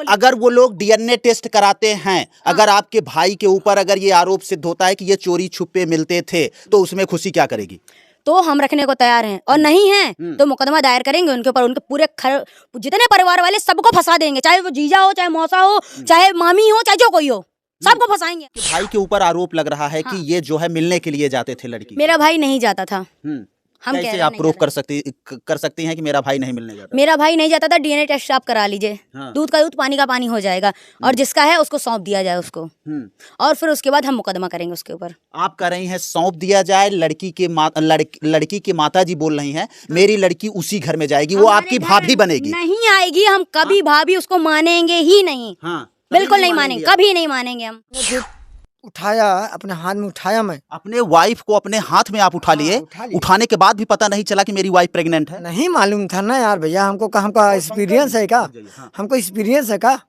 अगर वो लोग डीएनए टेस्ट कराते हैं, अगर आपके भाई के ऊपर अगर ये आरोप सिद्ध होता है कि ये चोरी छुपे मिलते थे, तो उसमें खुशी क्या करेगी? तो हम रखने को तैयार हैं, और नहीं है तो मुकदमा दायर करेंगे उनके ऊपर। उनके पूरे जितने परिवार वाले सबको फंसा देंगे, चाहे वो जीजा हो, चाहे मौसा हो, चाहे मामी हो, चाहे जो कोई हो, सबको फंसाएंगे। भाई के ऊपर आरोप लग रहा है कि ये जो है मिलने के लिए जाते थे लड़की। मेरा भाई नहीं जाता था। हम कैसे आप प्रूफ कर सकती हैं कि मेरा भाई नहीं मिलने जाता? मेरा भाई नहीं जाता था, डीएनए टेस्ट आप करा लीजिए। दूध का दूध, पानी का पानी हो जाएगा, और जिसका है उसको सौंप दिया जाए उसको, और फिर उसके बाद हम मुकदमा करेंगे उसके ऊपर। आप कह रही हैं सौंप दिया जाए? लड़की की माता जी बोल रही हैं मेरी लड़की उसी घर में जाएगी, वो आपकी भाभी बनेगी। नहीं आएगी, हम कभी भाभी उसको मानेंगे ही नहीं। बिल्कुल नहीं मानेंगे, कभी नहीं मानेंगे हम। उठाया, अपने हाथ में उठाया, मैं अपने वाइफ को अपने हाथ में आप उठा लिए। उठाने के बाद भी पता नहीं चला कि मेरी वाइफ प्रेग्नेंट है? नहीं मालूम था ना यार भैया, हमको एक्सपीरियंस है क्या? हमको एक्सपीरियंस है क्या?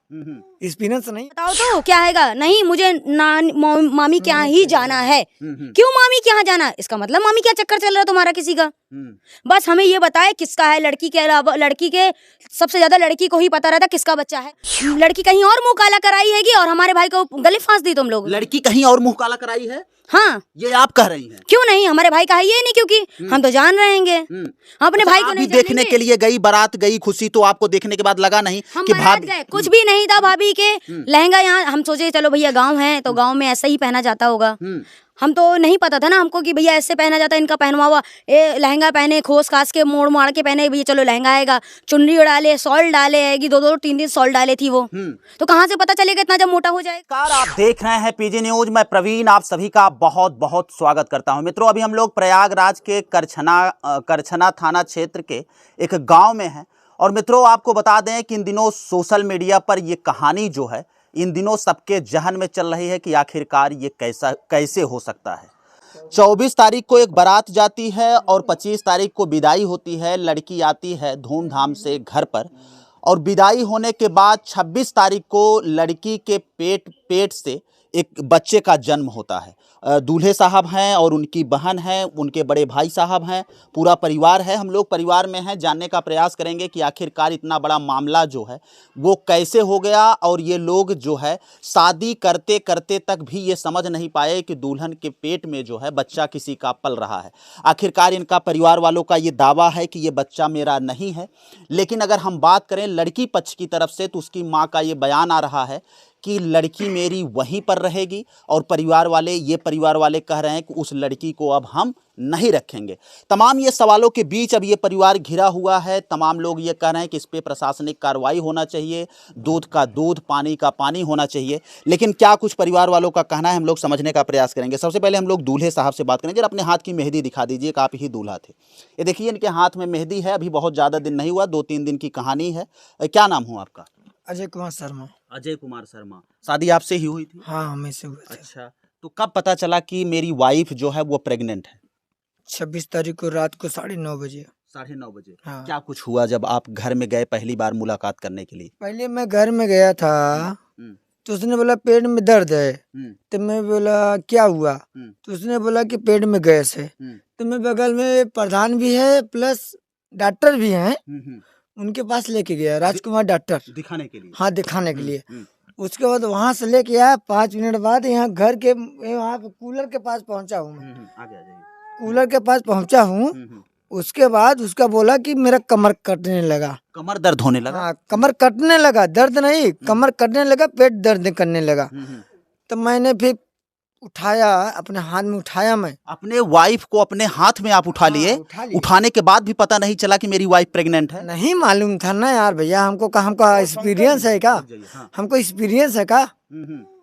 एक्सपीरियंस नहीं। बताओ तो क्या हैगा? नहीं, मुझे मामी के यहाँ ही जाना है। क्यों मामी के यहाँ जाना? इसका मतलब मामी क्या चक्कर चल रहा है तुम्हारा किसी का? बस हमें ये बताए किसका है। लड़की के अलावा, लड़की के सबसे ज्यादा लड़की को ही पता रहता किसका बच्चा है। लड़की कहीं और मुंह काला कराई हैगी और हमारे भाई को गले फांस दी तुम लोग। लड़की कहीं और मुंह काला कराई है? हाँ, ये आप कह रही हैं? क्यों नहीं? हमारे भाई का है ये नहीं, क्योंकि हम तो जान रहेंगे। हम अपने भाई को नहीं देखने के लिए गई, बारात गई, खुशी, तो आपको देखने के बाद लगा नहीं कि भाभी? कुछ भी नहीं था भाभी के लहंगा। यहाँ हम सोचे चलो भैया गांव है तो गांव में ऐसा ही पहना जाता होगा। हम तो नहीं पता था ना हमको कि भैया ऐसे पहना जाता है। इनका पहनवा हुआ लहंगा पहने, खोस खास के मोड़ मार के पहने, भैया चलो लहंगा आएगा, चुनरी डाले, सॉल डाले आएगी, 2-2 3 सॉल डाले थी वो। तो कहाँ से पता चलेगा इतना जब मोटा हो जाएगा? आप देख रहे हैं पीजी न्यूज, मैं प्रवीण आप सभी का बहुत बहुत स्वागत करता हूं। मित्रों, अभी हम लोग प्रयागराज के करछना थाना क्षेत्र के एक गांव में हैं, और मित्रों आपको बता दें कि इन दिनों सोशल मीडिया पर ये कहानी जो है इन दिनों सबके जहन में चल रही है कि आखिरकार ये कैसे हो सकता है। 24 तारीख को एक बारात जाती है और 25 तारीख को विदाई होती है। लड़की आती है धूमधाम से घर पर, और विदाई होने के बाद 26 तारीख को लड़की के पेट से एक बच्चे का जन्म होता है। दूल्हे साहब हैं और उनकी बहन है, उनके बड़े भाई साहब हैं, पूरा परिवार है। हम लोग परिवार में हैं, जानने का प्रयास करेंगे कि आखिरकार इतना बड़ा मामला जो है वो कैसे हो गया, और ये लोग जो है शादी करते करते तक भी ये समझ नहीं पाए कि दुल्हन के पेट में जो है बच्चा किसी का पल रहा है। आखिरकार इनका परिवार वालों का ये दावा है कि ये बच्चा मेरा नहीं है, लेकिन अगर हम बात करें लड़की पक्ष की तरफ से तो उसकी माँ का ये बयान आ रहा है कि लड़की मेरी वहीं पर रहेगी, और परिवार वाले कह रहे हैं कि उस लड़की को अब हम नहीं रखेंगे। तमाम ये सवालों के बीच अब ये परिवार घिरा हुआ है। तमाम लोग ये कह रहे हैं कि इस पे प्रशासनिक कार्रवाई होना चाहिए, दूध का दूध, पानी का पानी होना चाहिए। लेकिन क्या कुछ परिवार वालों का कहना है, हम लोग समझने का प्रयास करेंगे। सबसे पहले हम लोग दूल्हे साहब से बात करेंगे। जरा अपने हाथ की मेहंदी दिखा दीजिए, आप ही दूल्हा थे। ये देखिए इनके हाथ में मेहंदी है, अभी बहुत ज़्यादा दिन नहीं हुआ, 2-3 दिन की कहानी है। क्या नाम हुआ आपका? अजय कुमार शर्मा। अजय कुमार शर्मा। शादी आपसे ही हुई थी? हाँ, हमें से हुआ था। अच्छा, तो कब पता चला कि मेरी वाइफ जो है वो प्रेग्नेंट है? 26 तारीख को रात को 9:30 बजे। 9:30 बजे? हाँ। क्या कुछ हुआ जब आप घर में गए पहली बार मुलाकात करने के लिए? पहले मैं घर में गया था तो उसने बोला पेट में दर्द है। तो मैं बोला क्या हुआ? तो उसने बोला कि पेट में गैस है। तो मैं बगल में प्रधान भी है प्लस डॉक्टर भी हैं, उनके पास लेके गया, राजकुमार डॉक्टर, दिखाने के लिए। हाँ, दिखाने के लिए। उसके बाद वहाँ से लेके आया, 5 मिनट बाद यहाँ घर के वहाँ पे कूलर के पास पहुँचा हूँ मैं। कूलर के पास पहुँचा हूँ, उसके बाद उसका बोला कि मेरा कमर कटने लगा। कमर दर्द होने लगा? हाँ, कमर कटने लगा, दर्द नहीं, कमर कटने लगा, पेट दर्द करने लगा। तो मैंने फिर उठाया, अपने हाथ में उठाया। मैं अपने वाइफ को अपने हाथ में आप उठा लिए? उठाने के बाद भी पता नहीं चला कि मेरी वाइफ प्रेग्नेंट है? नहीं मालूम था ना यार भैया, हमको एक्सपीरियंस है क्या? हमको एक्सपीरियंस है क्या?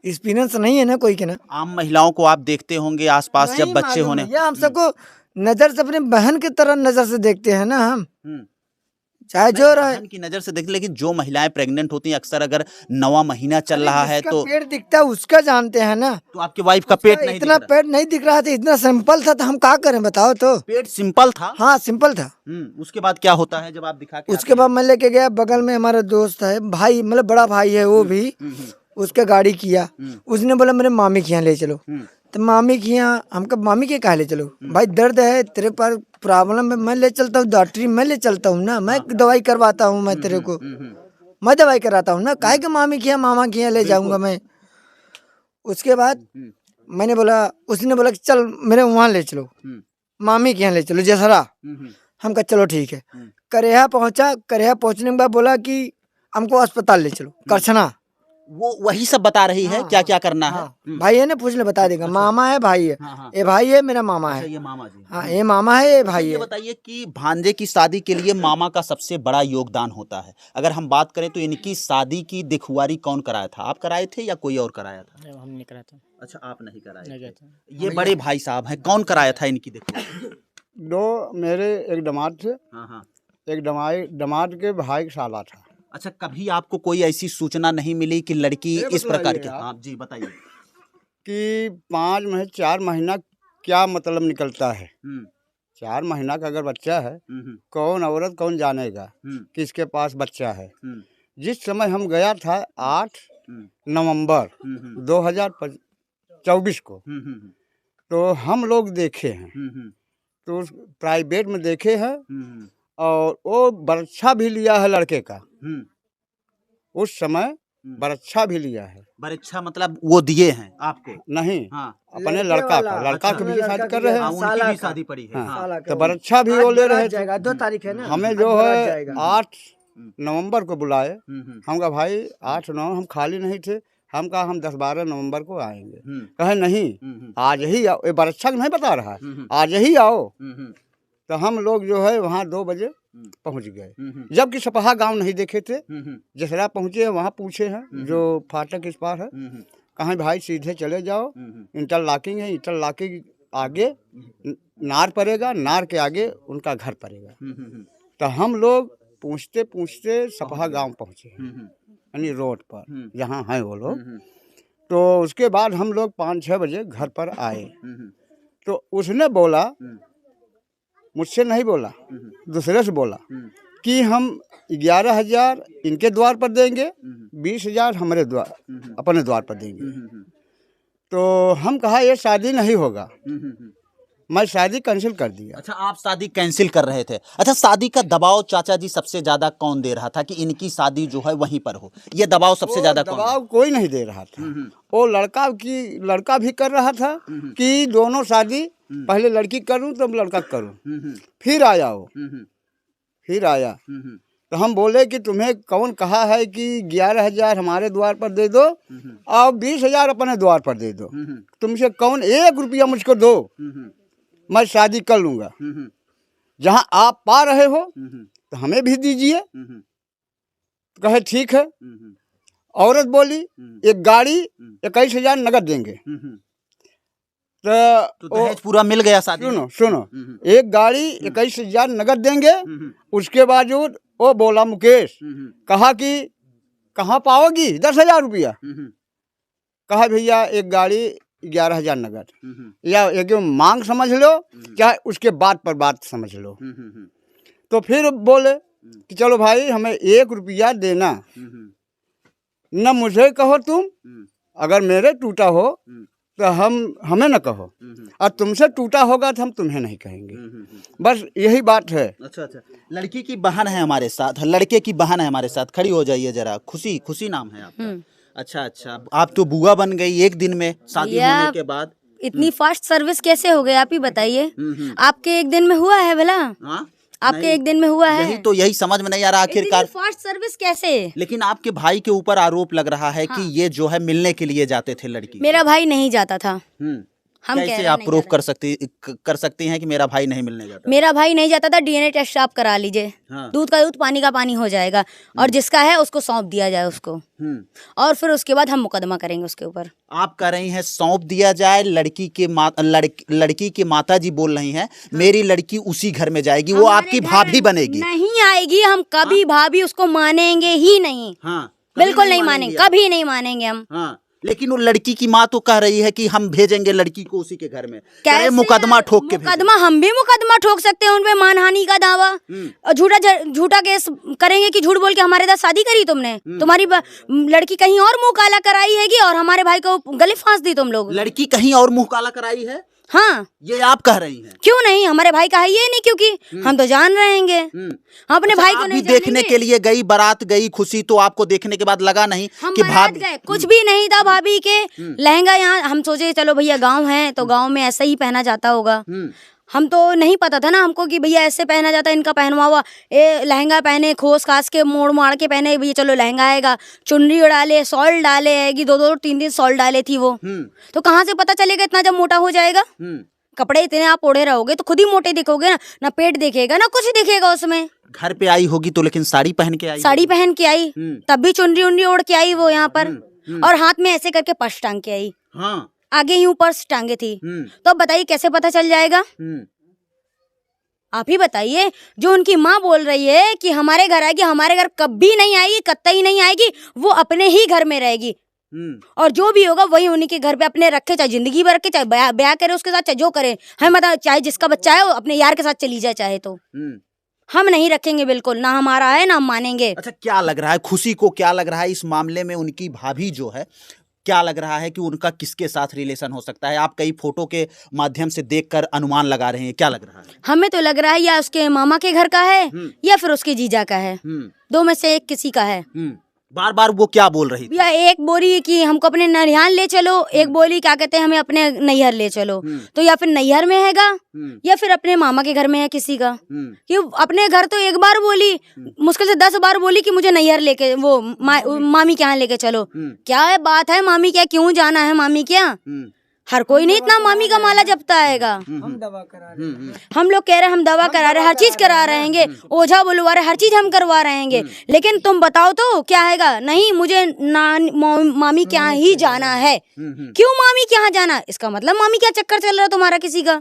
एक्सपीरियंस नहीं है ना कोई के ना। आम महिलाओं को आप देखते होंगे आसपास जब बच्चे होने, हम सबको नजर से अपने बहन की तरह नजर से देखते हैं ना हम, चाहे जो रहे की नजर से देखते। लेकिन जो महिलाएं प्रेग्नेंट होती हैं अक्सर अगर 9वां महीना चल रहा है तो पेट दिखता है उसका जानते हैं ना। तो आपकी वाइफ का पेट नहीं इतना पेट नहीं दिख रहा था, इतना सिंपल था, तो हम क्या करें बताओ? तो पेट सिंपल था? हाँ, सिंपल था। उसके बाद क्या होता है जब आप दिखा के? उसके बाद मैं लेके गया, बगल में हमारा दोस्त है, भाई मतलब बड़ा भाई है वो भी, उसका गाड़ी किया। उसने बोला मेरे मामी के यहाँ ले चलो। तो मामी के यहाँ, हमको मामी के कहा ले चलो भाई, दर्द है तेरे पर, प्रॉब्लम है, मैं ले चलता हूँ डॉक्टरी, मैं ले चलता हूँ ना, मैं दवाई करवाता हूँ मैं तेरे को। मैं दवाई कराता हूँ ना, काहे के मामी के यहाँ मामा के यहाँ ले जाऊंगा मैं। उसके बाद मैंने बोला, उसने बोला कि चल मेरे वहाँ ले चलो, मामी के यहाँ ले चलो जसरा। हम कहा चलो ठीक है। करेहा पहुंचा, करेहा पहुंचने के बाद बोला कि हमको अस्पताल ले चलो करछना। वो वही सब बता रही है क्या क्या करना है। भाई है ना, पूछ ले बता देगा। मामा है, भाई है, ये भाई है, मेरा मामा है। ये मामा जी, हाँ ये मामा है, ये भाई ये है। बताइए कि भांजे की शादी के लिए मामा का सबसे बड़ा योगदान होता है। अगर हम बात करें तो इनकी शादी की दिखवारी कौन कराया था, आप कराए थे या कोई और कराया था? हम नहीं कराया था। अच्छा, आप नहीं कराए थे। ये बड़े भाई साहब हैं, कौन कराया था इनकी दिखवारी? दो मेरे एक दामाद थे, हाँ। एक दामाद के भाई का साला था। अच्छा, कभी आपको कोई ऐसी सूचना नहीं मिली कि लड़की इस प्रकार की? आप। हाँ जी बताइए। कि 5 महीने 4 महीना क्या मतलब निकलता है। 4 महीना का अगर बच्चा है, कौन औरत कौन जानेगा किसके पास बच्चा है। जिस समय हम गया था 8 नवंबर 2024 को, तो हम लोग देखे हैं, तो प्राइवेट में देखे हैं, और वो बरच्छा भी लिया है लड़के का। उस समय बरच्छा भी लिया है। बरच्छा मतलब वो दिए हैं आपको? नहीं, हाँ। अपने लड़का का, लड़का की भी शादी कर रहे हैं। उनकी भी शादी पड़ी है। हाँ, तो बरच्छा भी वो ले रहे थे। 2 तारीख है ना, हमें जो है 8 नवंबर को बुलाए। हम कहा भाई 8 नवंबर हम खाली नहीं थे। हम कहा हम 10-12 नवंबर को आएंगे। कहे नहीं, आज ही आओ। ये बरच्छा नहीं बता रहा है, आज ही आओ। तो हम लोग जो है वहाँ 2 बजे पहुँच गए, जबकि सपहा गांव नहीं देखे थे। जसरा पहुँचे, वहाँ पूछे हैं जो फाटक इस पार है, कहाँ भाई सीधे चले जाओ, इंटरलॉकिंग है, इंटरलॉकिंग आगे नार पड़ेगा, नार के आगे उनका घर पड़ेगा। तो हम लोग पूछते पूछते सपहा गांव पहुँचे, यानी रोड पर जहाँ हैं वो लोग। तो उसके बाद हम लोग 5-6 बजे घर पर आए। तो उसने बोला, मुझसे नहीं बोला, दूसरे से बोला कि हम 11,000 इनके द्वार पर देंगे, 20,000 हमारे द्वार अपने द्वार पर देंगे। तो हम कहा ये शादी नहीं होगा, मैं शादी कैंसिल कर दिया। अच्छा, आप शादी कैंसिल कर रहे थे। अच्छा, शादी का दबाव चाचा जी सबसे ज्यादा कौन दे रहा था कि इनकी शादी जो है वहीं पर हो? ये दबाव सबसे ज्यादा कौन? दबाव कोई नहीं दे रहा था। वो लड़का भी कर रहा था कि दोनों शादी पहले लड़की करूं तब लड़का करूं। फिर आया वो, फिर आया तो हम बोले कि तुम्हें कौन कहा है कि 11,000 हमारे द्वार पर दे दो और 20,000 अपने द्वार पर दे दो? तुमसे कौन 1 रुपया मुझको दो, मैं शादी कर लूंगा। जहां आप पा रहे हो तो हमें भी दीजिए। कहे ठीक है। औरत बोली एक गाड़ी 21,000 नगद देंगे। तो दहेज पूरा मिल गया शादी? सुनो, एक गाड़ी 21,000 नगद देंगे। उसके बावजूद वो बोला मुकेश, कहा कि कहाँ पाओगी 10,000 रुपया? कहा भैया एक गाड़ी 11,000 नगद, या एक मांग समझ लो चाहे उसके बात पर बात समझ लो। तो फिर बोले कि चलो भाई हमें 1 रुपया देना, न मुझे कहो तुम, अगर मेरे टूटा हो तो हमें न कहो, और तुमसे टूटा होगा तो हम तुम्हें नहीं कहेंगे। बस यही बात है। अच्छा, लड़की की बहन है हमारे साथ, लड़के की बहन है हमारे साथ, खड़ी हो जाइए जरा। खुशी नाम है आपका? अच्छा, आप तो बुआ बन गई 1 दिन में शादी होने के बाद। इतनी फास्ट सर्विस कैसे हो गई, आप ही बताइए। आपके 1 दिन में हुआ है भला? हाँ? आपके 1 दिन में हुआ है? यही समझ में नहीं आ रहा आखिरकार फास्ट सर्विस कैसे। लेकिन आपके भाई के ऊपर आरोप लग रहा है कि ये जो है मिलने के लिए जाते थे लड़की। मेरा भाई नहीं जाता था। हम कैसे आप प्रूफ कर सकती हैं कि मेरा भाई नहीं मिलने जाता? मेरा भाई नहीं जाता था। DNA टेस्ट आप करा लीजिए। हाँ। दूध का दूध, पानी का पानी हो जाएगा, और जिसका है उसको सौंप दिया जाए उसको, और फिर उसके बाद हम मुकदमा करेंगे उसके ऊपर। आप कह रही हैं सौंप दिया जाए? लड़की की माता जी बोल रही हैं मेरी लड़की उसी घर में जाएगी, वो आपकी भाभी बनेगी। नहीं आएगी, हम कभी भाभी उसको मानेंगे ही नहीं। बिल्कुल नहीं मानेंगे, कभी नहीं मानेंगे हम। लेकिन वो लड़की की माँ तो कह रही है कि हम भेजेंगे लड़की को उसी के घर में। कैसे मुकदमा ठोक के मुकदमा हम भी मुकदमा ठोक सकते हैं उनपे, मानहानि का दावा, और झूठा केस करेंगे कि झूठ बोल के हमारे साथ शादी करी तुमने, तुम्हारी लड़की कहीं और मुंह काला कराई हैगी और हमारे भाई को गले फांस दी तुम लोग। लड़की कहीं और मुंह काला कराई है? हाँ, ये आप कह रही हैं? क्यों नहीं, हमारे भाई का है ये नहीं, क्योंकि हम तो जान रहेंगे, हम अपने भाई को आप नहीं भी देखने जानेंगे? के लिए गई, बारात गई, खुशी, तो आपको देखने के बाद लगा नहीं हम कि बारात गए, कुछ भी नहीं था भाभी के लहंगा, यहाँ हम सोचे चलो भैया गांव है तो गांव में ऐसा ही पहना जाता होगा, हम तो नहीं पता था ना हमको कि भैया ऐसे पहना जाता है, इनका पहनवा हुआ ये लहंगा पहने, खोस खास के मोड़ मार के पहने, भैया चलो लहंगा आएगा, चुनरी डाले, सॉल डाले आएगी, 2-2 3-3 सॉल डाले थी वो, तो कहाँ से पता चलेगा इतना जब मोटा हो जाएगा? कपड़े इतने आप ओढ़े रहोगे तो खुद ही मोटे दिखोगे ना, ना पेट दिखेगा ना कुछ दिखेगा उसमें। घर पे आई होगी तो लेकिन साड़ी पहन के आई? साड़ी पहन के आई, तब भी चुनरी उनरी ओढ़ के आई वो यहाँ पर, और हाथ में ऐसे करके पर्स टांग के आई, हाँ, आगे यूं पर्स टांगे थी, तो अब बताइए कैसे पता चल जाएगा? आप ही बताइए। जो उनकी माँ बोल रही है कि हमारे घर आएगी, हमारे घर कभी नहीं आएगी, कतई नहीं आएगी, वो अपने ही घर में रहेगी, और जो भी होगा वही उन्हीं के घर पे अपने रखे, चाहे जिंदगी भर रखे, चाहे ब्याह करे उसके साथ, चाहे जो करे, हमें मतलब चाहे जिसका बच्चा है वो अपने यार के साथ चली जाए चाहे, तो हम नहीं रखेंगे बिल्कुल, ना हमारा है ना हम मानेंगे। अच्छा, क्या लग रहा है खुशी को, क्या लग रहा है इस मामले में उनकी भाभी जो है, क्या लग रहा है कि उनका किसके साथ रिलेशन हो सकता है? आप कई फोटो के माध्यम से देखकर अनुमान लगा रहे हैं, क्या लग रहा है? हमें तो लग रहा है या उसके मामा के घर का है या फिर उसके जीजा का है, दो में से एक किसी का है। बार बार वो क्या बोल रही थी? या एक बोली कि हमको अपने ननिहाल ले चलो, एक बोली क्या कहते हैं हमें अपने नैहर ले चलो, तो या फिर नैहर में हैगा या फिर अपने मामा के घर में है किसी का, कि अपने घर तो एक बार बोली, मुश्किल से 10 बार बोली कि मुझे नैहर लेके वो मामी के यहाँ लेके चलो। क्या है बात है मामी क्या, क्यों जाना है मामी क्या? हर कोई नहीं इतना मामी का माला जपता आएगा। हम दवा करा रहे हैं, हम लोग कह रहे हैं हम दवा करा रहे हैं, हर चीज करा रहेंगे, ओझा बुलवा रहे, हर चीज हम करवा रहेंगे, लेकिन तुम बताओ तो क्या हैगा? नहीं, मुझे मामी के यहाँ ही जाना है। क्यों मामी के यहाँ जाना? इसका मतलब मामी क्या चक्कर चल रहा है तुम्हारा किसी का?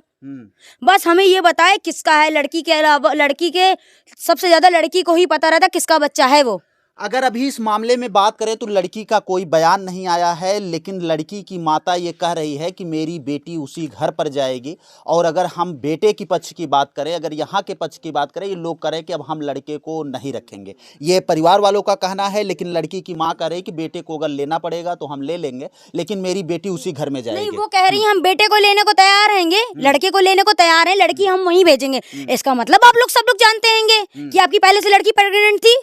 बस हमें ये बताए किसका है, लड़की के अलावा, लड़की के सबसे ज्यादा लड़की को ही पता रहता किसका बच्चा है वो। अगर अभी इस मामले में बात करें तो लड़की का कोई बयान नहीं आया है, लेकिन लड़की की माता ये कह रही है कि मेरी बेटी उसी घर पर जाएगी, और अगर हम बेटे की पक्ष की बात करें, अगर यहाँ के पक्ष की बात करें, ये लोग कह रहे हैं कि अब हम लड़के को नहीं रखेंगे, ये परिवार वालों का कहना है, लेकिन लड़की की माँ कह रही है कि बेटे को अगर लेना पड़ेगा तो हम ले लेंगे, लेकिन मेरी बेटी उसी घर में जाएगी। नहीं, वो कह रही है हम बेटे को लेने को तैयार रहेंगे, लड़के को लेने को तैयार है, लड़की हम वहीं भेजेंगे। इसका मतलब आप लोग सब लोग जानते हैं कि आपकी पहले से लड़की प्रेग्नेंट थी,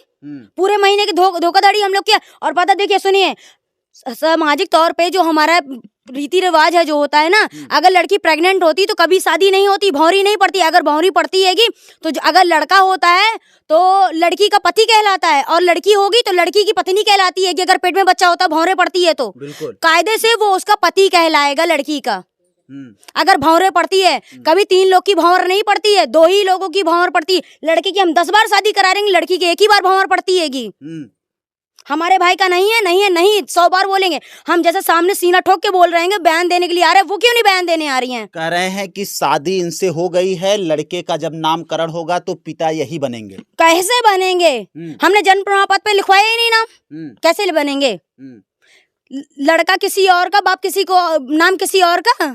पूरे महीने की धोखाधड़ी हम लोग किया। और पता देखिए, सुनिए, सामाजिक तौर पे जो हमारा रीति रिवाज है जो होता है ना, अगर लड़की प्रेग्नेंट होती तो कभी शादी नहीं होती, भौरी नहीं पड़ती। अगर भौरी पड़ती हैगी तो अगर लड़का होता है तो लड़की का पति कहलाता है, और लड़की होगी तो लड़की की पत्नी कहलाती है। कि अगर पेट में बच्चा होता, भौरे पड़ती है तो कायदे से वो उसका पति कहलाएगा लड़की का। अगर भौरे पड़ती है, कभी 3 लोग की भौर नहीं पड़ती है, 2 ही लोगों की भौर पड़ती है। लड़की की हम 10 बार शादी करा देंगे, लड़की की 1 ही बार भौर पड़ती हैगी। हमारे भाई का नहीं है, नहीं है, नहीं 100 बार बोलेंगे हम, जैसे सामने सीना ठोक के बोल रहे हैं, बयान देने के लिए आ रहे हैं, वो क्यों नहीं बयान देने आ रही हैं? कह रहे हैं कि शादी इनसे हो गई है, लड़के का जब नामकरण होगा तो पिता यही बनेंगे। कैसे बनेंगे? हमने जन्म प्रमाण पत्र पे लिखवाया ही नहीं नाम, कैसे बनेंगे? लड़का किसी और का, बाप किसी को, नाम किसी और का,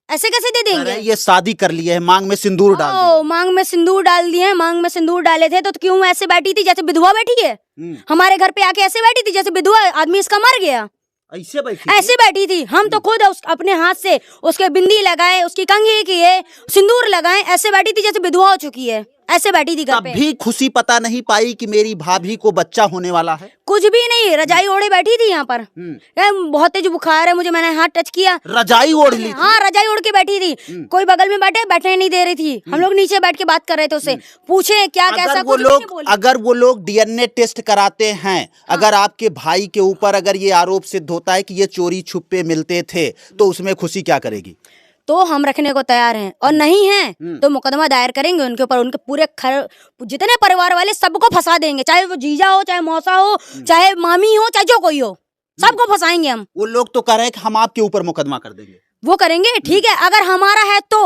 ऐसे कैसे दे देंगे? ये शादी कर लिए है, मांग में सिंदूर डाल दिया। मांग में सिंदूर डाल दिए, मांग में सिंदूर डाले थे तो क्यों ऐसे बैठी थी जैसे विधवा बैठी है? हमारे घर पे आके ऐसे बैठी थी जैसे विधवा आदमी इसका मर गया, ऐसे बैठी थी। हम तो खुद अपने हाथ से उसके बिंदी लगाए, उसकी कंघी किए, सिंदूर लगाए, ऐसे बैठी थी जैसे विधवा हो चुकी है, ऐसे बैठी थी घर पे। भी खुशी पता नहीं पाई कि मेरी भाभी को बच्चा होने वाला है? कुछ भी नहीं, रजाई ओढ़े बैठी थी यहाँ पर। बहुत तेज बुखार है मुझे, मैंने हाथ टच किया, रजाई ओढ़ ली? हाँ, रजाई ओढ़ के बैठी थी। कोई बगल में बैठने नहीं दे रही थी, हम लोग नीचे बैठ के बात कर रहे थे उससे, पूछे क्या कैसा। अगर वो लोग डीएनए टेस्ट कराते हैं, अगर आपके भाई के ऊपर अगर ये आरोप सिद्ध होता है कि ये चोरी छुपे मिलते थे, तो उसमें खुशी क्या करेगी? तो हम रखने को तैयार हैं, और नहीं है तो मुकदमा दायर करेंगे उनके ऊपर। उनके पूरे जितने परिवार वाले सबको फंसा देंगे, चाहे वो जीजा हो, चाहे मौसा हो, चाहे मामी हो, चाहे जो कोई हो, सबको फंसाएंगे हम। वो लोग तो कह रहे हैं कि हम आपके ऊपर मुकदमा कर देंगे। वो करेंगे, ठीक है, अगर हमारा है तो,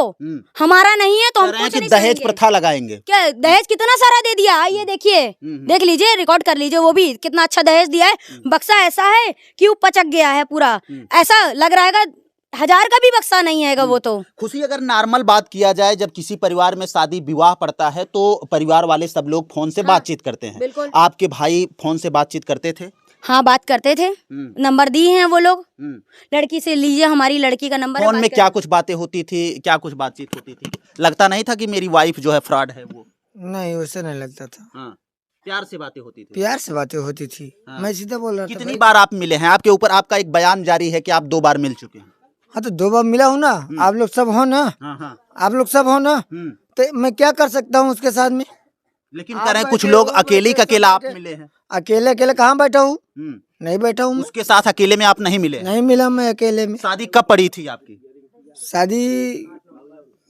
हमारा नहीं है तो हम कुछ नहीं दहेज प्रथा लगाएंगे। क्या दहेज कितना सारा दे दिया, आइए देखिए, देख लीजिए, रिकॉर्ड कर लीजिए, वो भी कितना अच्छा दहेज दिया है। बक्सा ऐसा है कि वो पचक गया है पूरा, ऐसा लग रहा है 1000 का भी बक्सा नहीं है वो तो। खुशी, अगर नॉर्मल बात किया जाए, जब किसी परिवार में शादी विवाह पड़ता है तो परिवार वाले सब लोग फोन से बातचीत करते हैं। आपके भाई फोन से बातचीत करते थे? हाँ बात करते थे, नंबर दिए हैं वो लोग। हम्म। लड़की से लीजिए, हमारी लड़की का नंबर है, फोन बात में कर- क्या कुछ बातें होती थी, क्या कुछ बातचीत होती थी? लगता नहीं था कि मेरी वाइफ जो है फ्रॉड है वो? नहीं वैसे नहीं लगता था, हाँ, प्यार से बातें होती थी। प्यार से बातें होती थी। हाँ। मैं सीधा बोल रहा था कितनी भाई। बार आप मिले हैं? आपके ऊपर आपका एक बयान जारी है कि आप 2 बार मिल चुके हैं। हाँ तो 2 बार मिला हूँ ना, आप लोग सब हो ना, हाँ हाँ। आप लोग सब हो ना, तो मैं क्या कर सकता हूँ उसके साथ में? लेकिन आप कह रहे हैं कुछ बैठे लोग हो, अकेले बैठे, अकेला सब आप बैठे। मिले हैं। अकेले अकेले कहाँ बैठा हूँ? नहीं बैठा हूँ मैं। उसके साथ अकेले में आप नहीं मिले हैं? नहीं मिला मैं अकेले में। शादी कब पड़ी थी आपकी? शादी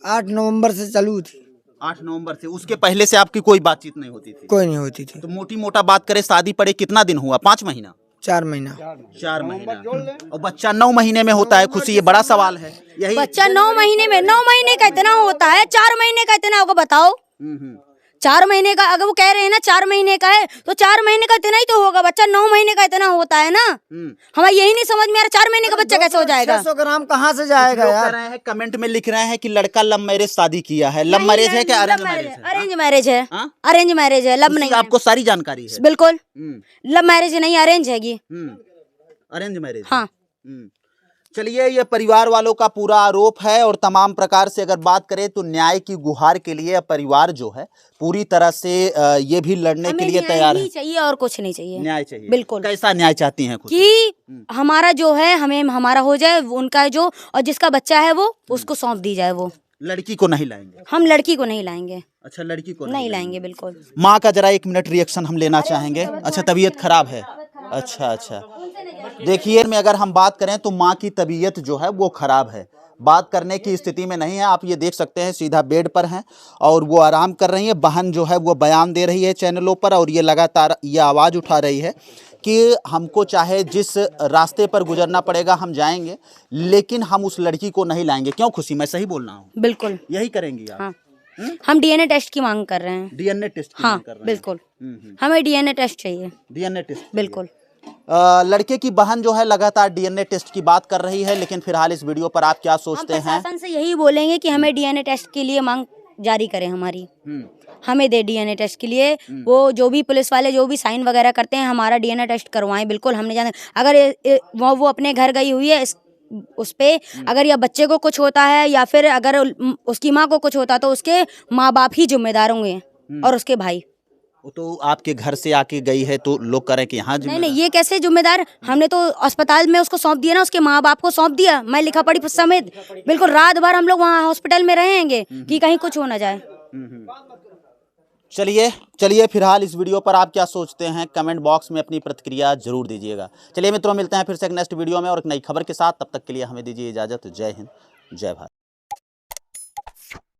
8 नवंबर से चालू थी। 8 नवंबर से? उसके पहले से आपकी कोई बातचीत नहीं होती थी? कोई नहीं होती थी। तो मोटी मोटा बात करें, शादी पड़े कितना दिन हुआ? 5 महीना? 4 महीना। 4 महीना। और बच्चा 9 महीने में होता है खुशी, ये बड़ा सवाल है। यही बच्चा 9 महीने में, 9 महीने का इतना होता है, 4 महीने का इतना होगा बताओ? 4 महीने का, अगर वो कह रहे हैं ना 4 महीने का है, तो 4 महीने का इतना ही तो होगा। बच्चा 9 महीने का इतना होता है ना। हमें यही नहीं समझ में आ रहा 4 महीने का बच्चा कैसे हो जाएगा? 600 ग्राम कहाँ से जाएगा लोग कह यार? रहे हैं, कमेंट में लिख रहे हैं कि लड़का लव मैरिज शादी किया है। लव मैरिज है क्या अरेंज मैरिज है? अरेंज मैरिज है, हाँ? अरेंज मैरिज है, लव उसकी नहीं। आपको सारी जानकारी है? बिल्कुल, लव मैरिज नहीं, अरेंज हैगी। Arrange marriage. हाँ। चलिए, ये परिवार वालों का पूरा आरोप है और तमाम प्रकार से अगर बात करें तो न्याय की गुहार के लिए परिवार जो है पूरी तरह से ये भी लड़ने के हमें लिए न्याय तैयार ही है। चाहिए और कुछ नहीं चाहिए। न्याय चाहिए। बिल्कुल। कैसा न्याय चाहती हैं खुद? कि हमारा जो है, हमें हमारा हो जाए, उनका जो, और जिसका बच्चा है वो उसको सौंप दी जाए। वो लड़की को नहीं लाएंगे? हम लड़की को नहीं लाएंगे। अच्छा, लड़की को नहीं लाएंगे बिल्कुल। माँ का जरा 1 मिनट रिएक्शन हम लेना चाहेंगे। अच्छा, तबीयत खराब है? अच्छा। देखिए, में अगर हम बात करें तो माँ की तबीयत जो है वो खराब है, बात करने की स्थिति में नहीं है। आप ये देख सकते हैं, सीधा बेड पर हैं और वो आराम कर रही है। बहन जो है वो बयान दे रही है चैनलों पर और ये लगातार ये आवाज़ उठा रही है कि हमको चाहे जिस रास्ते पर गुजरना पड़ेगा हम जाएंगे, लेकिन हम उस लड़की को नहीं लाएंगे। क्यों खुशी, मैं सही बोल रहा हूँ? बिल्कुल यही करेंगी आप? हाँ। हम डीएनए टेस्ट की मांग कर रहे हैं। डीएनए टेस्ट की हाँ मांग कर रहे हैं? बिल्कुल, हमें डीएनए टेस्ट चाहिए। डीएनए टेस्ट बिल्कुल। लड़के की बहन जो है लगातार डीएनए टेस्ट की बात कर रही है, लेकिन फिलहाल इस वीडियो पर आप क्या हम सोचते हैं? प्रशासन से यही बोलेंगे कि हमें डीएनए टेस्ट के लिए मांग जारी करें हमारी, हमें दे डीएनए टेस्ट के लिए। वो जो भी पुलिस वाले जो भी साइन वगैरह करते हैं, हमारा डीएनए टेस्ट करवाएं। बिल्कुल, हमने जाना, अगर वो अपने घर गई हुई है, उस पे अगर या बच्चे को कुछ होता है या फिर अगर उसकी माँ को कुछ होता है तो उसके माँ बाप ही जिम्मेदार होंगे और उसके भाई। वो तो आपके घर से आके गई है तो लोग कह रहे हैं कि यहाँ नहीं, ये कैसे जिम्मेदार? हमने तो अस्पताल में उसको सौंप दिया ना, उसके माँ बाप को सौंप दिया, मैं लिखा पढ़ी समेत। बिल्कुल, रात भर हम लोग वहाँ हॉस्पिटल में रहेंगे कि कहीं कुछ हो ना जाए। चलिए फिलहाल इस वीडियो पर आप क्या सोचते हैं, कमेंट बॉक्स में अपनी प्रतिक्रिया जरूर दीजिएगा। चलिए मित्रों, मिलते हैं फिर से एक नेक्स्ट वीडियो में और एक नई खबर के साथ। तब तक के लिए हमें दीजिए इजाजत। जय हिंद, जय भारत।